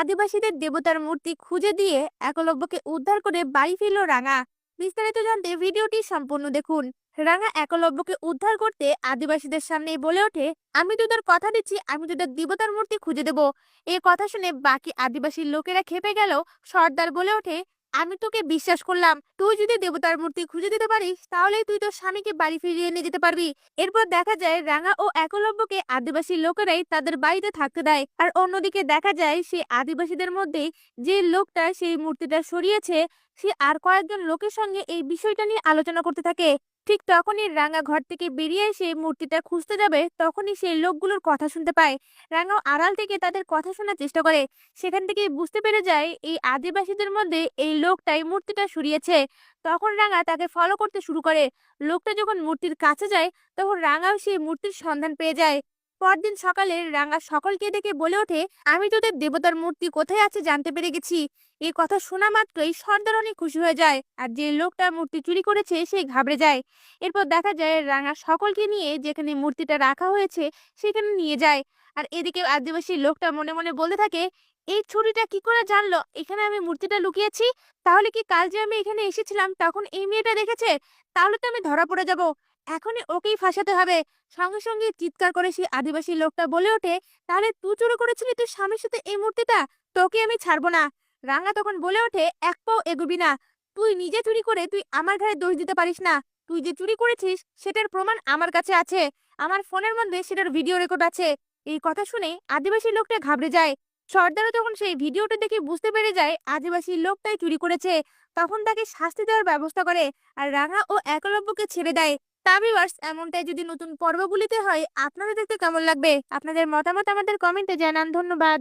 আদিবাসীদের দেবতার মূর্তি খুঁজে দিয়ে একলব্যকে উদ্ধার করে বাড়ি ফিরল রাঙা। বিস্তারিত জানতে ভিডিওটি সম্পূর্ণ দেখুন। রাঙা একলব্যকে উদ্ধার করতে আদিবাসীদের সামনেই বলে ওঠে, আমি তোদের কথা দিচ্ছি, আমি তোদের দেবতার মূর্তি খুঁজে দেব। এই কথা শুনে বাকি আদিবাসী লোকেরা খেপে গেল। সর্দার বলে ওঠে, আমি তোকে বিশ্বাস করলাম, তুই যদি দেবতার মূর্তি খুঁজে দিতে পারিস তাহলেই তুই তোর স্বামীকে বাড়ি ফিরিয়ে নিয়ে যেতে পারবি। এরপর দেখা যায় রাঙা ও একলব্যকে আদিবাসী লোকেরাই তাদের বাড়িতে থাকতে দেয়। আর অন্যদিকে দেখা যায় সেই আদিবাসীদের মধ্যে যে লোকটা সেই মূর্তিটা সরিয়েছে সে আর কয়েকজন লোকের সঙ্গে এই বিষয়টা নিয়ে আলোচনা করতে থাকে। ঠিক তখনই রাঙা ঘর থেকে বেরিয়ে এসে মূর্তিটা খুঁজতে যাবে, তখনই সেই লোকগুলোর কথা শুনতে পায়। রাঙাও আড়াল থেকে তাদের কথা শোনার চেষ্টা করে। সেখান থেকে বুঝতে পেরে যায় এই আদিবাসীদের মধ্যে এই লোকটাই মূর্তিটা সরিয়েছে। তখন রাঙা তাকে ফলো করতে শুরু করে। লোকটা যখন মূর্তির কাছে যায় তখন রাঙাও সেই মূর্তির সন্ধান পেয়ে যায়। পরদিন সকালে রাঙা সকলকে ডেকে বলে ওঠে, আমি তোদের দেবতার মূর্তি কোথায় আছে জানতে পেরে গেছি। এই কথা শোনা মাত্রই সর্দার অনেক খুশি হয়ে যায়, আর যে লোকটা মূর্তি চুরি করেছে সে ঘাবড়ে যায়। এরপর দেখা যায় রাঙা সকলকে নিয়ে যেখানে মূর্তিটা রাখা হয়েছে সেখানে নিয়ে যায়। আর এদিকে আদিবাসী লোকটা মনে মনে বলতে থাকে, এই ছুরিটা কি করে জানলো এখানে আমি মূর্তিটা লুকিয়েছি? তাহলে কি কাল যে আমি এখানে এসেছিলাম তখন এই মেয়েটা দেখেছে? তাহলে তো আমি ধরা পড়ে যাব। এখনই ওকেই ফাঁসাতে হবে। সঙ্গে সঙ্গে চিৎকার করে সেই আদিবাসী লোকটা বলে ওঠে, তাহলে তুই চুরি করেছিলি তোর স্বামীর সাথে এই মূর্তিটা? তোকে আমি ছাড়বো না। রাঙা তখন বলে ওঠে, এক পাও এগোবি না। তুই নিজে চুরি করে তুই আমার ঘাড়ে দোষ দিতে পারিস না। তুই যে চুরি করেছিস সেটার প্রমাণ আমার কাছে আছে। আমার ফোনের মধ্যে সেটার ভিডিও রেকর্ড আছে। এই কথা শুনে আদিবাসী লোকটা ঘাবড়ে যায়। সর্দারও যখন সেই ভিডিওটা দেখে বুঝতে পেরে যায় আদিবাসী লোকটাই চুরি করেছে, তখন তাকে শাস্তি দেওয়ার ব্যবস্থা করে আর রাঙা ও একলব্যকে ছেড়ে দেয়। তা ভিউয়ার্স, এমনটাই যদি নতুন পর্বগুলিতে হয় আপনাদের দেখতে কেমন লাগবে? আপনাদের মতামত আমাদের কমেন্টে জানান। ধন্যবাদ।